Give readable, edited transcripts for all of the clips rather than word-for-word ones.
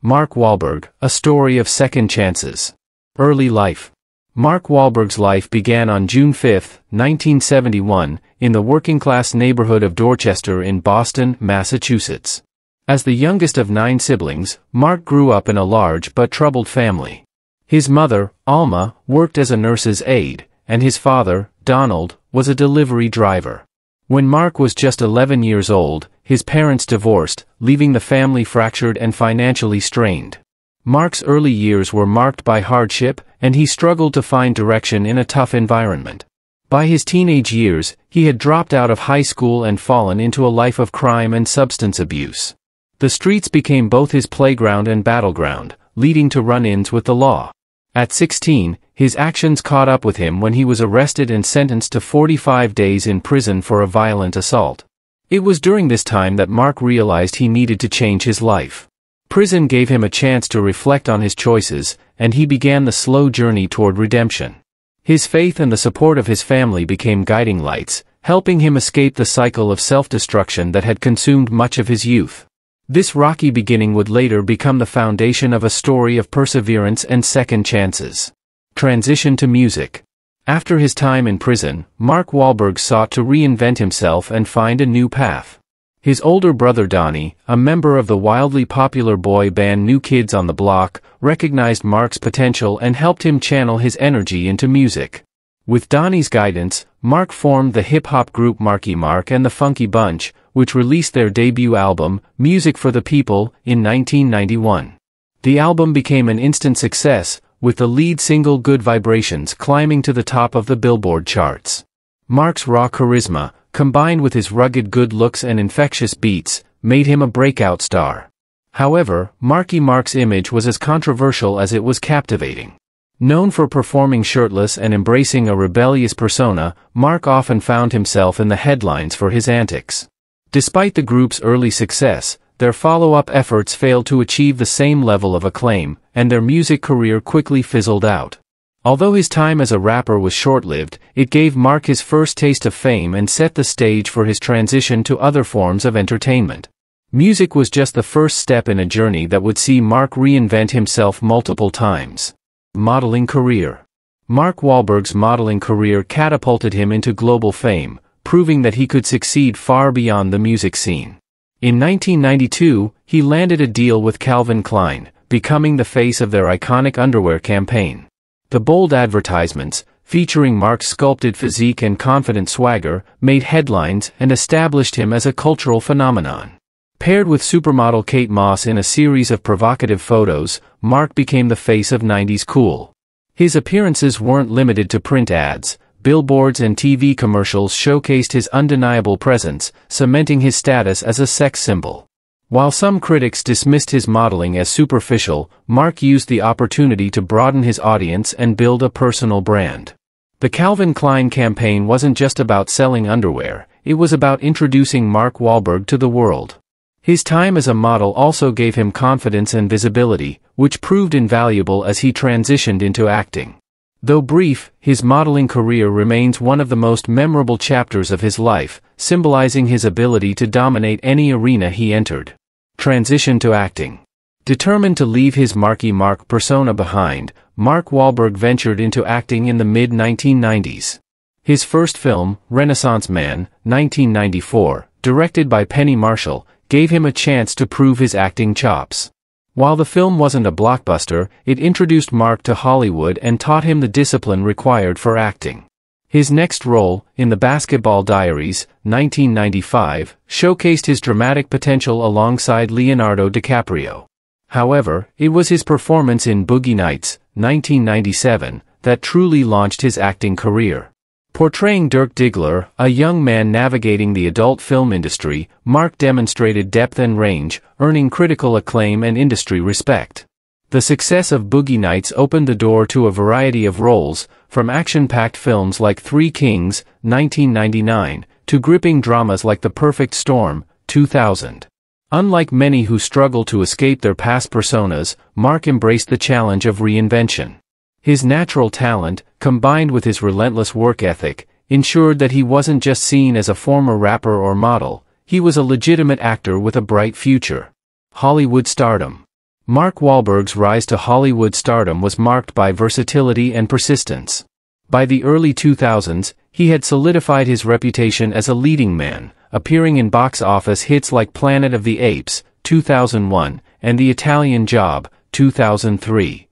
Mark Wahlberg, A Story of Second Chances. Early life. Mark Wahlberg's life began on June 5, 1971, in the working-class neighborhood of Dorchester in Boston, Massachusetts. As the youngest of 9 siblings, Mark grew up in a large but troubled family. His mother, Alma, worked as a nurse's aide, and his father, Donald, was a delivery driver. When Mark was just 11 years old, his parents divorced, leaving the family fractured and financially strained. Mark's early years were marked by hardship, and he struggled to find direction in a tough environment. By his teenage years, he had dropped out of high school and fallen into a life of crime and substance abuse. The streets became both his playground and battleground, leading to run-ins with the law. At 16, his actions caught up with him when he was arrested and sentenced to 45 days in prison for a violent assault. It was during this time that Mark realized he needed to change his life. Prison gave him a chance to reflect on his choices, and he began the slow journey toward redemption. His faith and the support of his family became guiding lights, helping him escape the cycle of self-destruction that had consumed much of his youth. This rocky beginning would later become the foundation of a story of perseverance and second chances. Transition to music. After his time in prison, Mark Wahlberg sought to reinvent himself and find a new path. His older brother Donnie, a member of the wildly popular boy band New Kids on the Block, recognized Mark's potential and helped him channel his energy into music. With Donnie's guidance, Mark formed the hip-hop group Marky Mark and the Funky Bunch, which released their debut album, Music for the People, in 1991. The album became an instant success, with the lead single Good Vibrations climbing to the top of the Billboard charts. Mark's raw charisma, combined with his rugged good looks and infectious beats, made him a breakout star. However, Marky Mark's image was as controversial as it was captivating. Known for performing shirtless and embracing a rebellious persona, Mark often found himself in the headlines for his antics. Despite the group's early success, their follow-up efforts failed to achieve the same level of acclaim, and their music career quickly fizzled out. Although his time as a rapper was short-lived, it gave Mark his first taste of fame and set the stage for his transition to other forms of entertainment. Music was just the first step in a journey that would see Mark reinvent himself multiple times. Modeling career. Mark Wahlberg's modeling career catapulted him into global fame, proving that he could succeed far beyond the music scene. In 1992, he landed a deal with Calvin Klein, becoming the face of their iconic underwear campaign. The bold advertisements, featuring Mark's sculpted physique and confident swagger, made headlines and established him as a cultural phenomenon. Paired with supermodel Kate Moss in a series of provocative photos, Mark became the face of 90s cool. His appearances weren't limited to print ads. Billboards and TV commercials showcased his undeniable presence, cementing his status as a sex symbol. While some critics dismissed his modeling as superficial, Mark used the opportunity to broaden his audience and build a personal brand. The Calvin Klein campaign wasn't just about selling underwear, it was about introducing Mark Wahlberg to the world. His time as a model also gave him confidence and visibility, which proved invaluable as he transitioned into acting. Though brief, his modeling career remains one of the most memorable chapters of his life, symbolizing his ability to dominate any arena he entered. Transition to acting. Determined to leave his Marky Mark persona behind, Mark Wahlberg ventured into acting in the mid-1990s. His first film, Renaissance Man, 1994, directed by Penny Marshall, gave him a chance to prove his acting chops. While the film wasn't a blockbuster, it introduced Mark to Hollywood and taught him the discipline required for acting. His next role, in The Basketball Diaries, 1995, showcased his dramatic potential alongside Leonardo DiCaprio. However, it was his performance in Boogie Nights, 1997, that truly launched his acting career. Portraying Dirk Diggler, a young man navigating the adult film industry, Mark demonstrated depth and range, earning critical acclaim and industry respect. The success of Boogie Nights opened the door to a variety of roles, from action-packed films like Three Kings, 1999, to gripping dramas like The Perfect Storm, 2000. Unlike many who struggle to escape their past personas, Mark embraced the challenge of reinvention. His natural talent, combined with his relentless work ethic, ensured that he wasn't just seen as a former rapper or model, he was a legitimate actor with a bright future. Hollywood stardom. Mark Wahlberg's rise to Hollywood stardom was marked by versatility and persistence. By the early 2000s, he had solidified his reputation as a leading man, appearing in box office hits like Planet of the Apes, 2001, and The Italian Job, 2003.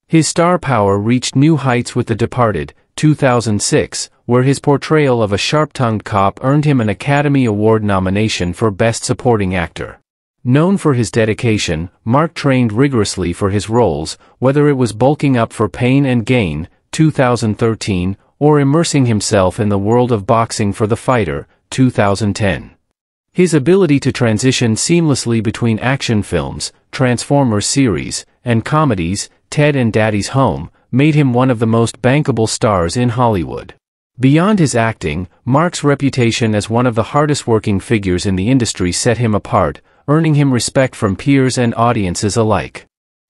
His star power reached new heights with The Departed, 2006, where his portrayal of a sharp-tongued cop earned him an Academy Award nomination for Best Supporting Actor. Known for his dedication, Mark trained rigorously for his roles, whether it was bulking up for Pain and Gain, 2013, or immersing himself in the world of boxing for The Fighter, 2010. His ability to transition seamlessly between action films, Transformers series, and comedies, Ted and Daddy's Home, made him one of the most bankable stars in Hollywood. Beyond his acting, Mark's reputation as one of the hardest-working figures in the industry set him apart, earning him respect from peers and audiences alike.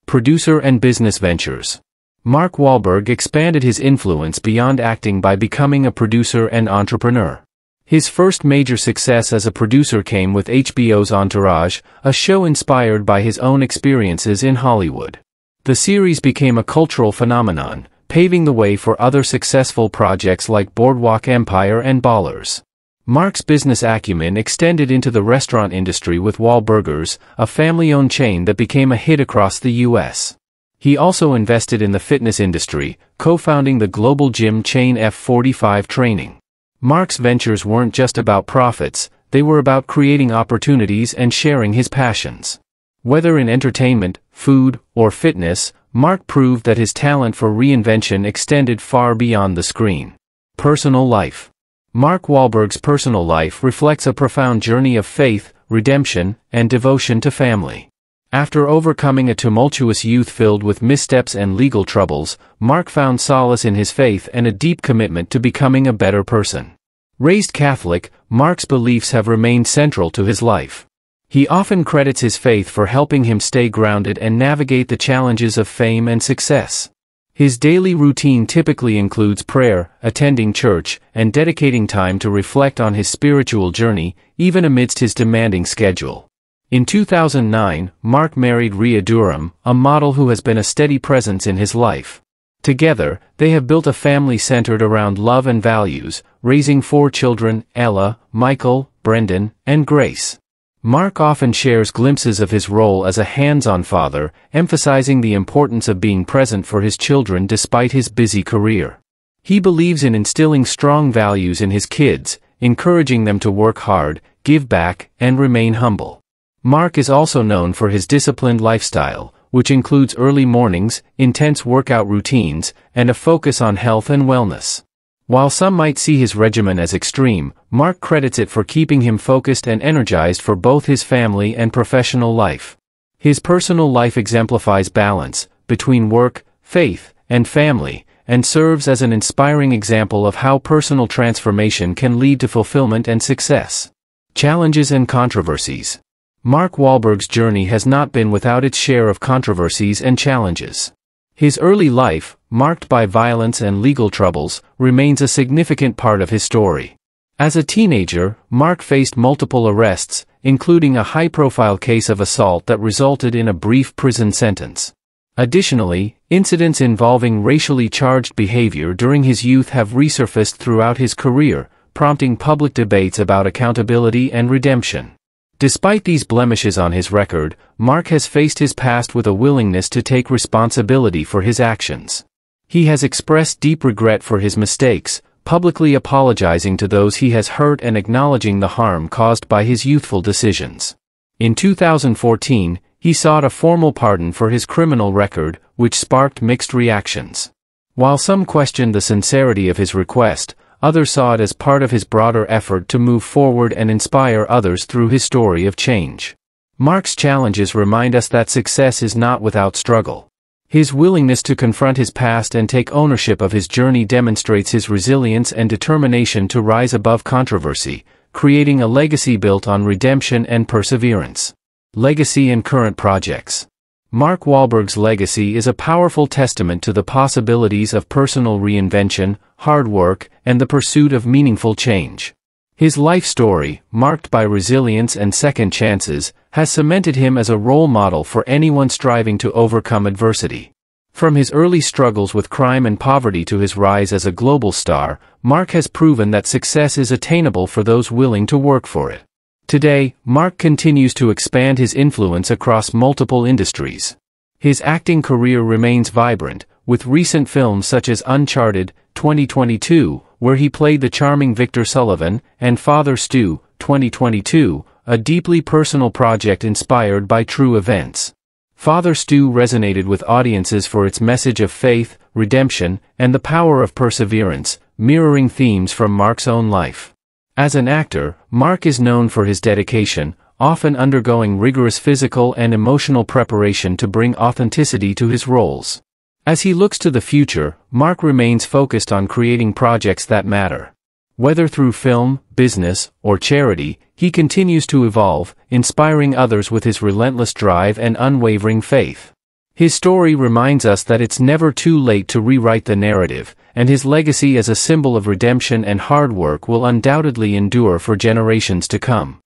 Producer and business ventures. Mark Wahlberg expanded his influence beyond acting by becoming a producer and entrepreneur. His first major success as a producer came with HBO's Entourage, a show inspired by his own experiences in Hollywood. The series became a cultural phenomenon, paving the way for other successful projects like Boardwalk Empire and Ballers. Mark's business acumen extended into the restaurant industry with Wahlburgers, a family-owned chain that became a hit across the U.S. He also invested in the fitness industry, co-founding the global gym chain F45 Training. Mark's ventures weren't just about profits, they were about creating opportunities and sharing his passions. Whether in entertainment, food, or fitness, Mark proved that his talent for reinvention extended far beyond the screen. Personal life. Mark Wahlberg's personal life reflects a profound journey of faith, redemption, and devotion to family. After overcoming a tumultuous youth filled with missteps and legal troubles, Mark found solace in his faith and a deep commitment to becoming a better person. Raised Catholic, Mark's beliefs have remained central to his life. He often credits his faith for helping him stay grounded and navigate the challenges of fame and success. His daily routine typically includes prayer, attending church, and dedicating time to reflect on his spiritual journey, even amidst his demanding schedule. In 2009, Mark married Rhea Durham, a model who has been a steady presence in his life. Together, they have built a family centered around love and values, raising 4 children, Ella, Michael, Brendan, and Grace. Mark often shares glimpses of his role as a hands-on father, emphasizing the importance of being present for his children despite his busy career. He believes in instilling strong values in his kids, encouraging them to work hard, give back, and remain humble. Mark is also known for his disciplined lifestyle, which includes early mornings, intense workout routines, and a focus on health and wellness. While some might see his regimen as extreme, Mark credits it for keeping him focused and energized for both his family and professional life. His personal life exemplifies balance between work, faith, and family, and serves as an inspiring example of how personal transformation can lead to fulfillment and success. Challenges and controversies. Mark Wahlberg's journey has not been without its share of controversies and challenges. His early life, marked by violence and legal troubles, remains a significant part of his story. As a teenager, Mark faced multiple arrests, including a high-profile case of assault that resulted in a brief prison sentence. Additionally, incidents involving racially charged behavior during his youth have resurfaced throughout his career, prompting public debates about accountability and redemption. Despite these blemishes on his record, Mark has faced his past with a willingness to take responsibility for his actions. He has expressed deep regret for his mistakes, publicly apologizing to those he has hurt and acknowledging the harm caused by his youthful decisions. In 2014, he sought a formal pardon for his criminal record, which sparked mixed reactions. While some questioned the sincerity of his request, others saw it as part of his broader effort to move forward and inspire others through his story of change. Mark's challenges remind us that success is not without struggle. His willingness to confront his past and take ownership of his journey demonstrates his resilience and determination to rise above controversy, creating a legacy built on redemption and perseverance. Legacy and current projects. Mark Wahlberg's legacy is a powerful testament to the possibilities of personal reinvention, hard work, and the pursuit of meaningful change. His life story, marked by resilience and second chances, has cemented him as a role model for anyone striving to overcome adversity. From his early struggles with crime and poverty to his rise as a global star, Mark has proven that success is attainable for those willing to work for it. Today, Mark continues to expand his influence across multiple industries. His acting career remains vibrant, with recent films such as Uncharted, 2022, where he played the charming Victor Sullivan, and Father Stu, 2022, a deeply personal project inspired by true events. Father Stu resonated with audiences for its message of faith, redemption, and the power of perseverance, mirroring themes from Mark's own life. As an actor, Mark is known for his dedication, often undergoing rigorous physical and emotional preparation to bring authenticity to his roles. As he looks to the future, Mark remains focused on creating projects that matter. Whether through film, business, or charity, he continues to evolve, inspiring others with his relentless drive and unwavering faith. His story reminds us that it's never too late to rewrite the narrative, and his legacy as a symbol of redemption and hard work will undoubtedly endure for generations to come.